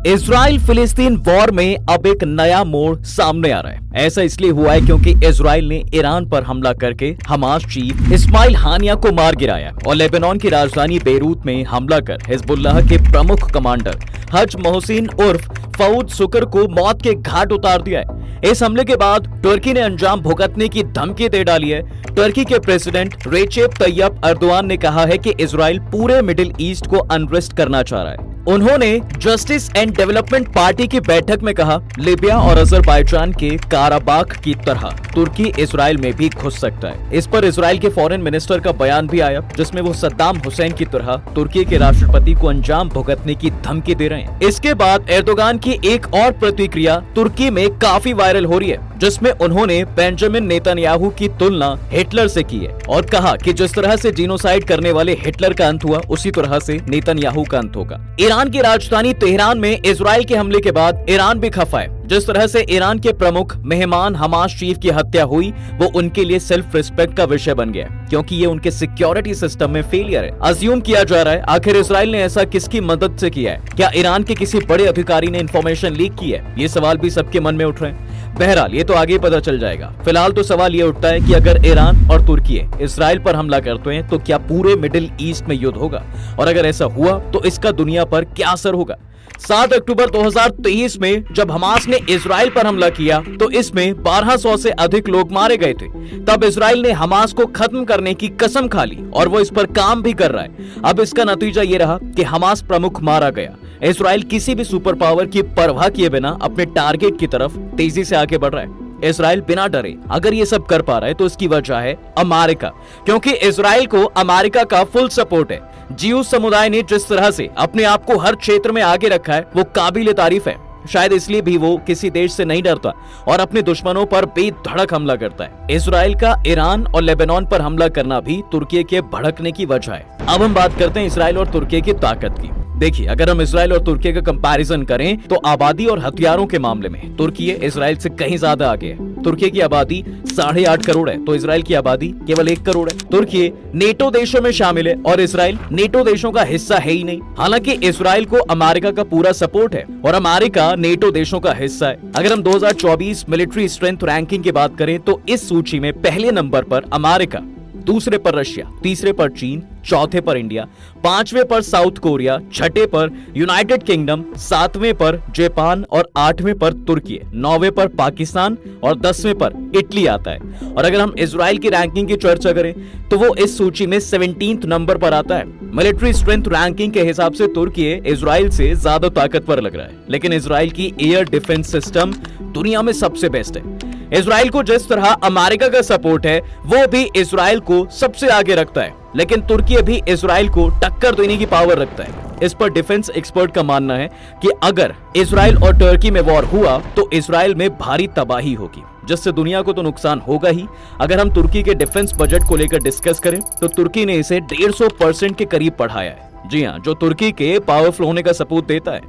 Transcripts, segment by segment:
Israel फिलिस्तीन war में अब एक नया मोड़ सामने आ रहा है। ऐसा इसलिए हुआ है क्योंकि इजराइल ने ईरान पर हमला करके हमास चीफ इस्माइल हानिया को मार गिराया और लेबनान की राजधानी बेरूत में हमला कर हिजबुल्लाह के प्रमुख कमांडर हज मोहसिन उर्फ फऊद शुक्र को मौत के घाट उतार दिया है। इस हमले के बाद तुर्की ने अंजाम भुगतने की धमकी दे डाली है। तुर्की के प्रेसिडेंट रेचेप तैयब अर्दोआन ने कहा है कि इजराइल पूरे मिडिल ईस्ट को अनरेस्ट करना चाह रहा है। उन्होंने जस्टिस एंड डेवलपमेंट पार्टी की बैठक में कहा, लीबिया और अजरबैजान के काराबाख की तरह तुर्की इजराइल में भी घुस सकता है। इस पर इजराइल के फॉरेन मिनिस्टर का बयान भी आया, जिसमें वो सद्दाम हुसैन की तरह तुर्की के राष्ट्रपति को अंजाम भुगतने की धमकी दे रहे हैं। इसके बाद एर्दोगान की एक और प्रतिक्रिया तुर्की में काफी वायरल हो रही है, जिसमें उन्होंने बेंजामिन नेतन्याहू की तुलना हिटलर से की है और कहा कि जिस तरह से जीनोसाइड करने वाले हिटलर का अंत हुआ, उसी तरह से नेतन्याहू का अंत होगा। ईरान की राजधानी तेहरान में इजराइल के हमले के बाद ईरान भी खफा है। जिस तरह से ईरान के प्रमुख मेहमान हमास चीफ की हत्या हुई, वो उनके लिए सेल्फ रिस्पेक्ट का विषय बन गया, क्योंकि ये उनके सिक्योरिटी सिस्टम में फेलियर है। अज्यूम किया जा रहा है आखिर इजराइल ने ऐसा किसकी मदद से किया है? क्या ईरान के किसी बड़े अधिकारी ने इंफॉर्मेशन लीक की है? ये सवाल भी सबके मन में उठ रहे हैं। बहरहाल ये तो आगे पता चल जाएगा। फिलहाल तो सवाल ये उठता है कि अगर ईरान और तुर्की इजराइल पर हमला करते हैं तो क्या पूरे मिडिल ईस्ट में युद्ध होगा, और अगर ऐसा हुआ तो इसका दुनिया पर क्या असर होगा? 7 अक्टूबर 2023 में जब हमास ने इजराइल पर हमला किया तो इसमें 1200 से अधिक लोग मारे गए थे। तब इजराइल ने हमास को खत्म करने की कसम खा ली और वो इस पर काम भी कर रहा है। अब इसका नतीजा ये रहा कि हमास प्रमुख मारा गया। इजराइल किसी भी सुपर पावर की परवाह किए बिना अपने टारगेट की तरफ तेजी से आगे बढ़ रहा है। इजराइल बिना डरे अगर ये सब कर पा रहा है तो इसकी वजह है अमेरिका, क्योंकि इजराइल को अमेरिका का फुल सपोर्ट है। जियो समुदाय ने जिस तरह से अपने आप को हर क्षेत्र में आगे रखा है, वो काबिल तारीफ है। शायद इसलिए भी वो किसी देश से नहीं डरता और अपने दुश्मनों पर बेधड़क हमला करता है। इजराइल का ईरान और लेबनान पर हमला करना भी तुर्की के भड़कने की वजह है। अब हम बात करते हैं इजराइल और तुर्की की ताकत की। देखिए, अगर हम इजराइल और तुर्की का कंपैरिजन करें तो आबादी और हथियारों के मामले में तुर्की इजराइल से कहीं ज्यादा आगे है। तुर्की की आबादी 8.5 करोड़ है तो इजराइल की आबादी केवल 1 करोड़ है। तुर्की नेटो देशों में शामिल है और इजराइल नेटो देशों का हिस्सा है ही नहीं। हालांकि इजराइल को अमेरिका का पूरा सपोर्ट है और अमेरिका नेटो देशों का हिस्सा है। अगर हम 2024 मिलिट्री स्ट्रेंथ रैंकिंग की बात करें तो इस सूची में पहले नंबर पर अमेरिका, दूसरे पर रशिया, तीसरे पर चीन, चौथे पर इंडिया, पांचवें पर साउथ कोरिया, छठे पर यूनाइटेड किंगडम, सातवें पर जापान और आठवें पर तुर्की, नौवें पर पाकिस्तान और 10वें पर इटली आता है। और अगर हम इजराइल की रैंकिंग की चर्चा करें तो वो इस सूची में 17th नंबर पर आता है। मिलिट्री स्ट्रेंथ रैंकिंग के हिसाब से तुर्की इजराइल से ज्यादा ताकतवर लग रहा है, लेकिन इजराइल की एयर डिफेंस सिस्टम दुनिया में सबसे बेस्ट है। इजराइल को जिस तरह अमेरिका का सपोर्ट है, वो भी इजराइल को सबसे आगे रखता है, लेकिन तुर्की भी इजराइल को टक्कर देने की पावर रखता है। इस पर डिफेंस एक्सपर्ट का मानना है कि अगर इजराइल और तुर्की में वॉर हुआ तो इजराइल में भारी तबाही होगी, जिससे दुनिया को तो नुकसान होगा ही। अगर हम तुर्की के डिफेंस बजट को लेकर डिस्कस करें तो तुर्की ने इसे 150% के करीब बढ़ाया है। जी हाँ, जो तुर्की के पावरफुल होने का सबूत देता है।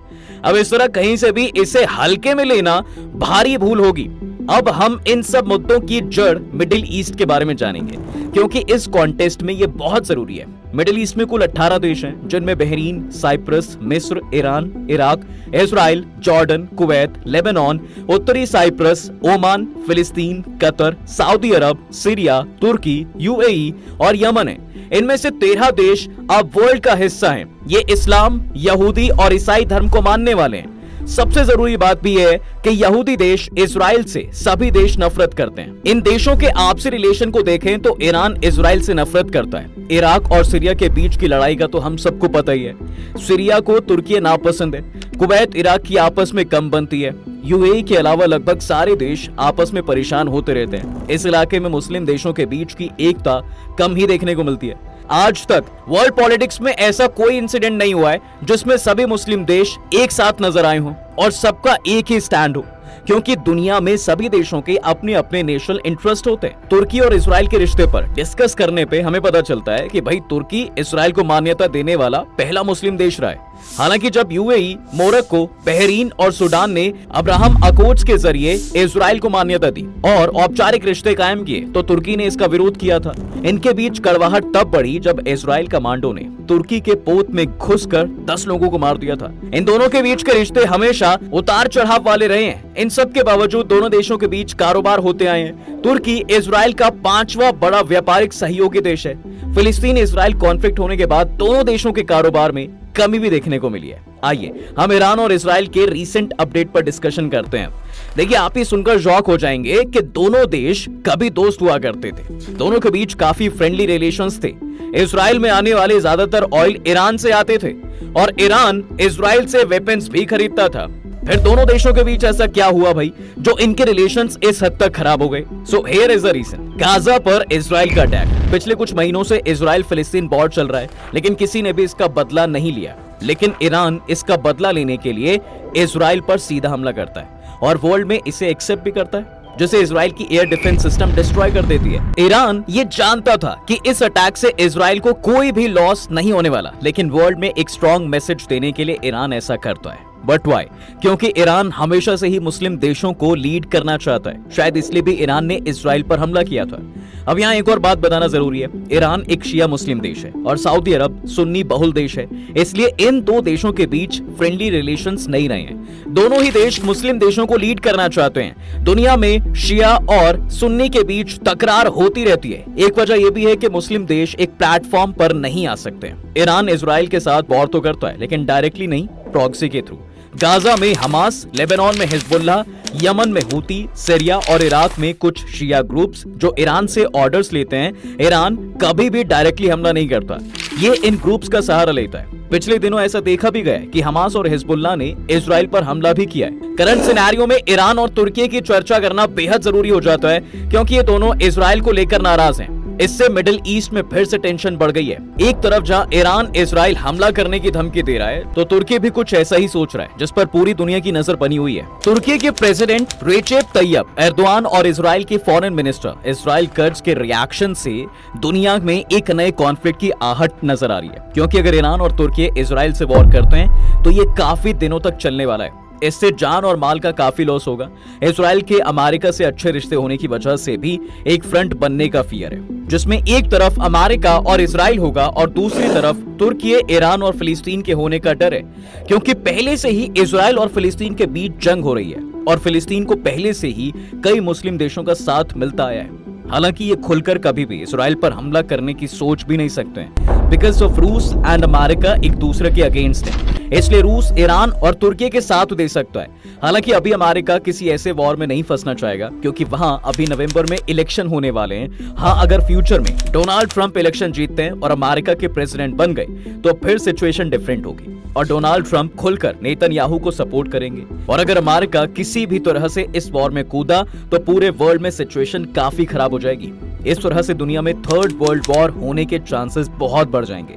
अब इस तरह कहीं से भी इसे हल्के में लेना भारी भूल होगी। अब हम इन सब मुद्दों की जड़ मिडिल ईस्ट के बारे में जानेंगे, क्योंकि इस कॉन्टेस्ट में ये बहुत जरूरी है। मिडिल ईस्ट में कुल 18 देश हैं, जिनमें बहरीन, साइप्रस, मिस्र, Iran, Iraq, Israel, Jordan, Kuwait, Lebanon, उत्तरी साइप्रस, ओमान, फिलिस्तीन, कतर, सऊदी अरब, सीरिया, तुर्की, यूएई और यमन है। इनमें से 13 देश अब वर्ल्ड का हिस्सा हैं। ये इस्लाम, यहूदी और ईसाई धर्म को मानने वाले हैं। सबसे जरूरी बात भी है कि यहूदी देश इजराइल से सभी देश नफरत करते हैं। इन देशों के आपसी रिलेशन को देखें तो ईरान इजराइल से नफरत करता है। इराक और सीरिया के बीच की लड़ाई का तो हम सबको पता ही है। सीरिया को तुर्की नापसंद है। कुवैत इराक की आपस में कम बनती है। यूएई के अलावा लगभग सारे देश आपस में परेशान होते रहते हैं। इस इलाके में मुस्लिम देशों के बीच की एकता कम ही देखने को मिलती है। आज तक वर्ल्ड पॉलिटिक्स में ऐसा कोई इंसिडेंट नहीं हुआ है जिसमें सभी मुस्लिम देश एक साथ नजर आए हों और सबका एक ही स्टैंड हो। क्योंकि दुनिया में सभी देशों के अपने अपने नेशनल इंटरेस्ट होते हैं। तुर्की और इजराइल के रिश्ते पर डिस्कस करने पे हमें पता चलता है कि भाई तुर्की इजराइल को मान्यता देने वाला पहला मुस्लिम देश रहा है। हालांकि जब यूएई, मोरक्को, बहरीन और सूडान ने अब्राहम अकोर्ड्स के जरिए इजराइल को मान्यता दी और औपचारिक रिश्ते कायम किए तो तुर्की ने इसका विरोध किया था। इनके बीच कड़वाहट तब बढ़ी जब इजराइल कमांडो ने तुर्की के पोत में घुसकर 10 लोगों को मार दिया था। इन दोनों के बीच के रिश्ते हमेशा उतार चढ़ाव वाले रहे हैं। इन सब के बावजूद दोनों देशों के बीच कारोबार होते आए हैं। तुर्की इजराइल का 5वां बड़ा व्यापारिक सहयोगी देश है। फिलिस्तीन इजराइल कॉन्फ्लिक्ट होने के बाद दोनों देशों के कारोबार में कमी भी देखने को मिली है। आइए हम ईरान और इजराइल के रीसेंट अपडेट पर डिस्कशन करते हैं। देखिए, आप ही सुनकर शॉक हो जाएंगे कि दोनों देश कभी दोस्त हुआ करते थे। दोनों के बीच काफी फ्रेंडली रिलेशंस थे। इजराइल में आने वाले ज्यादातर ऑयल ईरान से आते थे और ईरान इजराइल से वेपन्स भी खरीदता था। फिर दोनों देशों के बीच ऐसा क्या हुआ भाई जो इनके रिलेशंस इस हद तक खराब हो गए? So here is the reason. Gaza पर इजराइल का अटैक। पिछले कुछ महीनों से इजराइल फिलिस्तीन वॉर चल रहा है, लेकिन किसी ने भी इसका बदला नहीं लिया। लेकिन ईरान इसका बदला लेने के लिए इजराइल पर सीधा हमला करता है और वर्ल्ड में इसे एक्सेप्ट भी करता है, जिसे इजराइल की एयर डिफेंस सिस्टम डिस्ट्रॉय कर देती है। ईरान ये जानता था कि इस अटैक से इजराइल को कोई भी लॉस नहीं होने वाला, लेकिन वर्ल्ड में एक स्ट्रॉन्ग मैसेज देने के लिए ईरान ऐसा करता है। But why? क्योंकि ईरान हमेशा से ही मुस्लिम देशों को लीड करना चाहता है। शायद इसलिए भी ईरान ने इजराइल पर हमला किया था। अब यहाँ एक और बात बताना जरूरी है। ईरान एक शिया मुस्लिम देश है और सऊदी अरब सुन्नी बहुल देश है, इसलिए इन दो देशों के बीच फ्रेंडली रिलेशंस नहीं रहे हैं। दोनों ही देश मुस्लिम देशों को लीड करना चाहते हैं। दुनिया में शिया और सुन्नी के बीच तकरार होती रहती है। एक वजह यह भी है कि मुस्लिम देश एक प्लेटफॉर्म पर नहीं आ सकते। ईरान इजराइल के साथ वॉर तो करता है, लेकिन डायरेक्टली नहीं, प्रॉक्सी के थ्रू। गाजा में हमास, लेबनान में हिजबुल्लाह, यमन में हूती, सीरिया और इराक में कुछ शिया ग्रुप्स जो ईरान से ऑर्डर्स लेते हैं। ईरान कभी भी डायरेक्टली हमला नहीं करता, ये इन ग्रुप्स का सहारा लेता है। पिछले दिनों ऐसा देखा भी गया कि हमास और हिजबुल्लाह ने इजराइल पर हमला भी किया है। करंट सिनेरियो में ईरान और तुर्की की चर्चा करना बेहद जरूरी हो जाता है, क्योंकि ये दोनों इजराइल को लेकर नाराज हैं। इससे मिडिल ईस्ट में फिर से टेंशन बढ़ गई है। एक तरफ जहां ईरान इजराइल हमला करने की धमकी दे रहा है, तो तुर्की भी कुछ ऐसा ही सोच रहा है, जिस पर पूरी दुनिया की नजर बनी हुई है। तुर्की के प्रेसिडेंट रेजेप तैयब एर्दोआन और इजराइल के फॉरेन मिनिस्टर इस्राइल कर्ज के रिएक्शन से दुनिया में एक नए कॉन्फ्लिक्ट की आहट नजर आ रही है। क्योंकि अगर ईरान और तुर्की इजराइल से वॉर करते हैं तो ये काफी दिनों तक चलने वाला है। इससे जान और माल का काफी लॉस होगा। इजराइल के अमेरिका से अच्छे रिश्ते होने की वजह से भी एक फ्रंट बनने का फियर है, जिसमें एक तरफ अमेरिका और इजराइल होगा और दूसरी तरफ तुर्की, ईरान और फिलिस्तीन के होने का डर है। क्योंकि पहले से ही इजराइल और फिलिस्तीन के बीच जंग हो रही है और फिलिस्तीन को पहले से ही कई मुस्लिम देशों का साथ मिलता आया है। हालांकि ये खुलकर कभी भी इजराइल पर हमला करने की सोच भी नहीं सकते हैं, बिकॉज ऑफ रूस एंड अमेरिका एक दूसरे के अगेंस्ट है। इसलिए रूस ईरान और तुर्की के साथ दे सकता है। हालांकि अभी अमेरिका किसी ऐसे वॉर में नहीं फंसना चाहेगा, क्योंकि वहां अभी नवंबर में इलेक्शन होने वाले हैं। हाँ, अगर फ्यूचर में डोनाल्ड ट्रंप इलेक्शन जीतते हैं और अमेरिका के प्रेसिडेंट बन गए तो फिर सिचुएशन डिफरेंट होगी और डोनाल्ड ट्रंप खुलकर नेतन्याहू को सपोर्ट करेंगे। और अगर अमेरिका किसी भी तरह से इस वॉर में कूदा तो पूरे वर्ल्ड में सिचुएशन काफी खराब हो जाएगी। इस तरह से दुनिया में थर्ड वर्ल्ड वॉर होने के चांसेस बहुत बढ़ जाएंगे।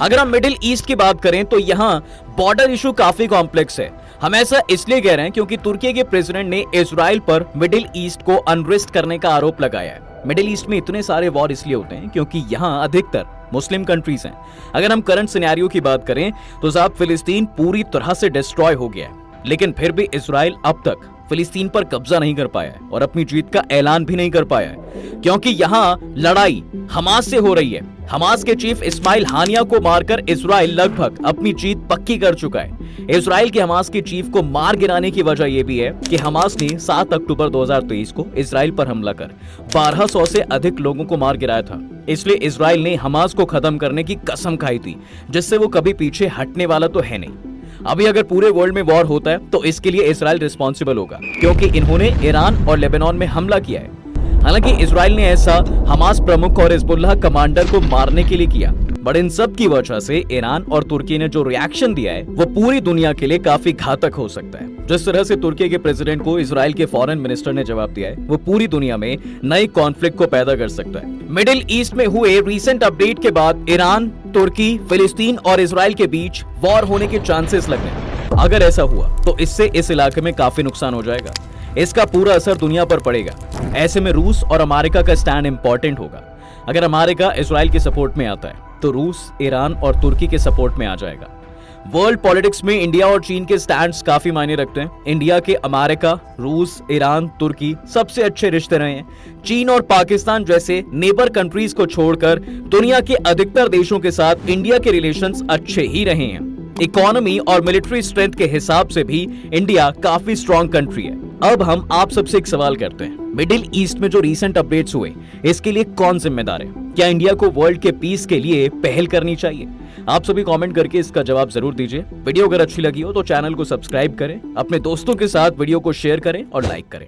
अगर हम मिडिल ईस्ट की बात करें तो यहाँ बॉर्डर इशू काफी कॉम्प्लेक्स है। हम ऐसा इसलिए कह रहे हैं क्योंकि तुर्की के प्रेसिडेंट ने इजराइल पर मिडिल ईस्ट को अनरेस्ट करने का आरोप लगाया है। मिडिल ईस्ट में इतने सारे वॉर इसलिए होते हैं क्योंकि यहाँ अधिकतर मुस्लिम कंट्रीज हैं। अगर हम करंट सिनेरियो की बात करें तो साहब फिलिस्तीन पूरी तरह से डिस्ट्रॉय हो गया है, लेकिन फिर भी इजराइल अब तक फिलिस्तीन पर कब्जा नहीं कर पाया है और अपनी जीत का ऐलान भी नहीं कर पाया है, क्योंकि यहाँ लड़ाई हमास से हो रही है। हमास के चीफ इस्माइल हानिया को मारकर इजराइल लगभग अपनी जीत पक्की कर चुका है। इजराइल के हमास के चीफ को मार गिराने की वजह यह भी है कि हमास ने 7 अक्टूबर 2023 को इजराइल पर हमला कर 1200 से अधिक लोगों को मार गिराया था। इसलिए इजराइल ने हमास को खत्म करने की कसम खाई थी, जिससे वो कभी पीछे हटने वाला तो है नहीं। अभी अगर पूरे वर्ल्ड में वॉर होता है तो इसके लिए इजराइल रिस्पॉन्सिबल होगा, क्योंकि इन्होंने ईरान और लेबनान में हमला किया है। हालांकि इजराइल ने ऐसा हमास प्रमुख और हिजबुल्लाह कमांडर को मारने के लिए किया, बट इन सब की वजह से ईरान और तुर्की ने जो रिएक्शन दिया है वो पूरी दुनिया के लिए काफी घातक हो सकता है। जिस तरह से तुर्की के प्रेसिडेंट को इजराइल के फॉरेन मिनिस्टर ने जवाब दिया है, वो पूरी दुनिया में नए कॉन्फ्लिक्ट को पैदा कर सकता है। मिडिल ईस्ट में हुए रीसेंट अपडेट के बाद ईरान, तुर्की, फिलिस्तीन और इजराइल के बीच वॉर होने के चांसेस लग रहे हैं। अगर ऐसा हुआ तो इससे इस इलाके में काफी नुकसान हो जाएगा। इसका पूरा असर दुनिया पर पड़ेगा। ऐसे में रूस और अमेरिका का स्टैंड इंपॉर्टेंट होगा। अगर अमेरिका इजराइल के सपोर्ट में आता है तो रूस ईरान और तुर्की के सपोर्ट में आ जाएगा। वर्ल्ड पॉलिटिक्स में इंडिया और चीन के स्टैंड्स काफी मायने रखते हैं। इंडिया के अमेरिका, रूस, ईरान, तुर्की सबसे अच्छे रिश्ते रहे हैं। चीन और पाकिस्तान जैसे नेबर कंट्रीज को छोड़कर दुनिया के अधिकतर देशों के साथ इंडिया के रिलेशंस अच्छे ही रहे हैं। इकोनॉमी और मिलिट्री स्ट्रेंथ के हिसाब से भी इंडिया काफी स्ट्रॉन्ग कंट्री है। अब हम आप सबसे एक सवाल करते हैं, मिडिल ईस्ट में जो रीसेंट अपडेट्स हुए इसके लिए कौन जिम्मेदार है? क्या इंडिया को वर्ल्ड के पीस के लिए पहल करनी चाहिए? आप सभी कमेंट करके इसका जवाब जरूर दीजिए। वीडियो अगर अच्छी लगी हो तो चैनल को सब्सक्राइब करें, अपने दोस्तों के साथ वीडियो को शेयर करें और लाइक करें।